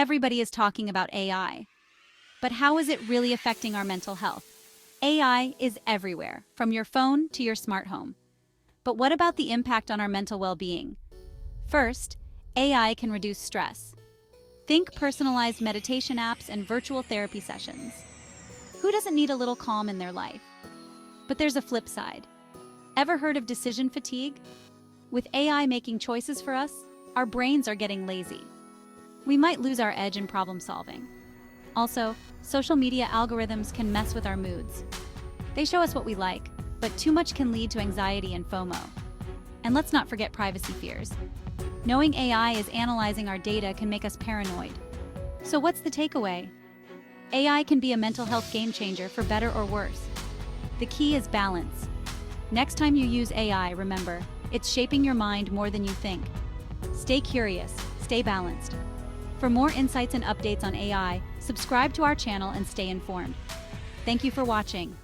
Everybody is talking about AI. But how is it really affecting our mental health? AI is everywhere, from your phone to your smart home. But what about the impact on our mental well-being? First, AI can reduce stress. Think personalized meditation apps and virtual therapy sessions. Who doesn't need a little calm in their life? But there's a flip side. Ever heard of decision fatigue? With AI making choices for us, our brains are getting lazy. We might lose our edge in problem solving. Also, social media algorithms can mess with our moods. They show us what we like, but too much can lead to anxiety and FOMO. And let's not forget privacy fears. Knowing AI is analyzing our data can make us paranoid. So what's the takeaway? AI can be a mental health game changer for better or worse. The key is balance. Next time you use AI, remember, it's shaping your mind more than you think. Stay curious, stay balanced. For more insights and updates on AI, subscribe to our channel and stay informed. Thank you for watching.